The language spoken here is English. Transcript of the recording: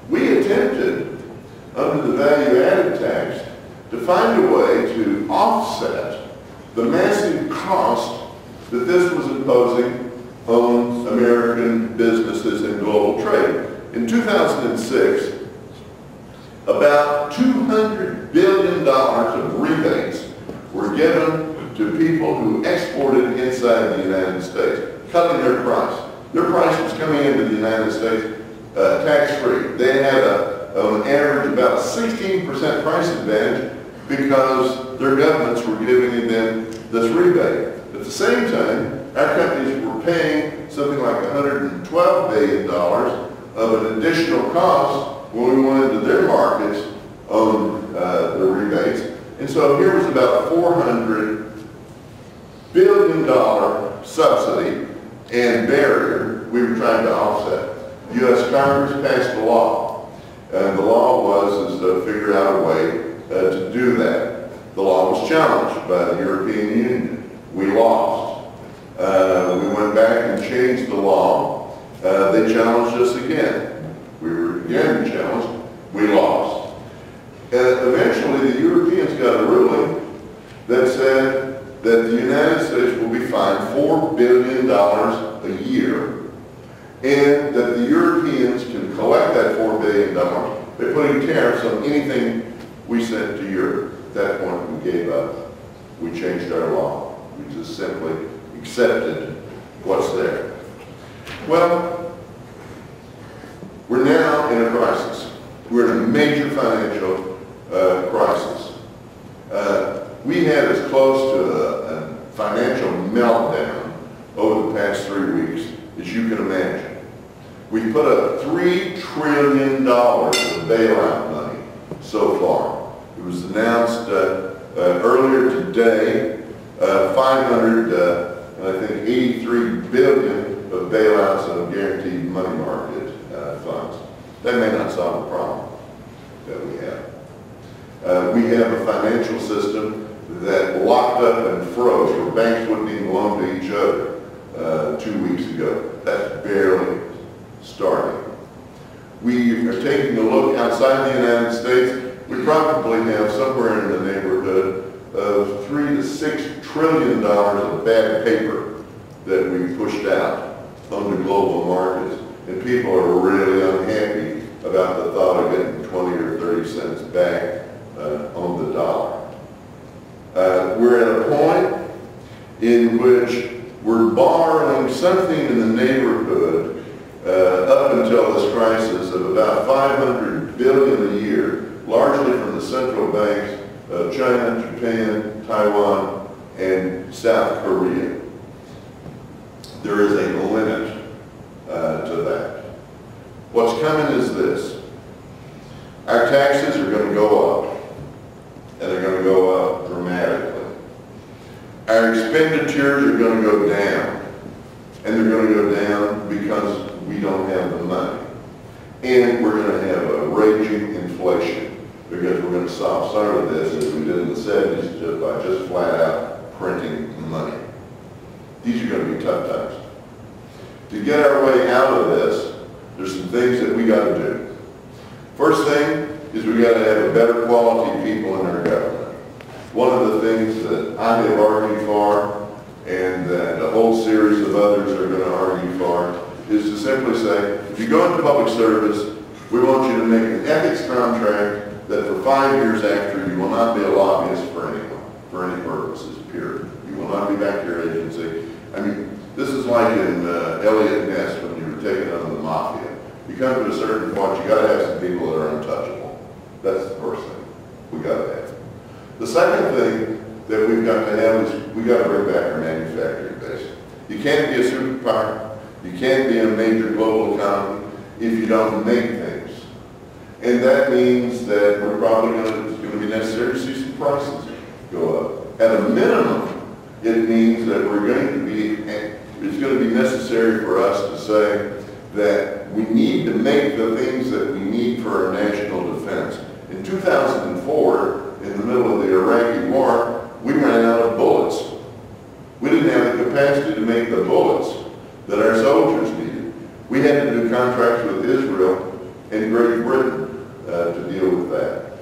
We attempted, under the value-added tax, to find a way to offset the massive cost that this was imposing on American businesses and global trade. In 2006, about $200 billion of rebates were given to people who exported inside the United States, cutting their price. Their price was coming into the United States tax-free. They had on average about a 16% price advantage because their governments were giving them this rebate. At the same time, our companies were paying something like $112 billion of an additional cost when we went into their markets on the rebates. And so here was about a $400 billion subsidy and barrier we were trying to offset. The U.S. Congress passed a law, and the law was to figure out a way to do that. The law was challenged by the European Union. We lost. We went back and changed the law. They challenged us again. We were again challenged. We lost. Eventually, the Europeans got a ruling that said that the United States will be fined $4 billion a year, and that the Europeans can collect that $4 billion by putting tariffs on anything we sent to Europe. At that point, we gave up. We changed our law. We just simply accepted what's there. Well, we're now in a crisis. We're in a major financial crisis. We had as close to a financial meltdown over the past 3 weeks as you can imagine. We put up $3 trillion of bailout money so far. It was announced earlier today, 83 billion of bailouts of guaranteed money market funds. That may not solve the problem that we have. We have a financial system that locked up and froze, where banks wouldn't even loan to each other 2 weeks ago. That's barely starting. We are taking a look outside the United States. We probably have somewhere in the neighborhood of $3 to $6 trillion of bad paper that we've pushed out on the global markets. And people are really unhappy about the thought of getting 20 or 30 cents back on the dollar. We're at a point in which we're borrowing something in the neighborhood up until this crisis of about $500 billion a year, largely from the central banks of China, Japan, Taiwan, and South Korea. There is a limit to that. What's coming is this. Our taxes are going to go up, and they're going to go up dramatically. Our expenditures are going to go down, and they're going to go down because we don't have the money. And we're going to have a raging inflation, because we're going to solve some of this as we did in the 70s by just flat out printing money. These are going to be tough times. To get our way out of this, there's some things that we got to do. First thing is we got to have a better quality of people in our government. One of the things that I have argued for, and that a whole series of others are going to argue for, is to simply say, if you go into public service, we want you to make an ethics contract that for 5 years after, you will not be a lobbyist for anyone, for any purposes, period. You will not be back to your agency. I mean, this is like in Elliot Ness when you were taking on the mafia. You come to a certain point, you got to have some people that are untouchable. That's the first thing we got to have. The second thing that we've got to have is we got to bring back our manufacturing base. You can't be a superpower. You can't be a major global economy if you don't make things. And that means that we're probably going to be necessary to see some prices go up. At a minimum, it means that it's going to be necessary for us to say that we need to make the things that we need for our national defense. In 2004, in the middle of the Iraqi war, we ran out of bullets. We didn't have the capacity to make the bullets that our soldiers needed. We had to do contracts with Israel, and in Great Britain to deal with that.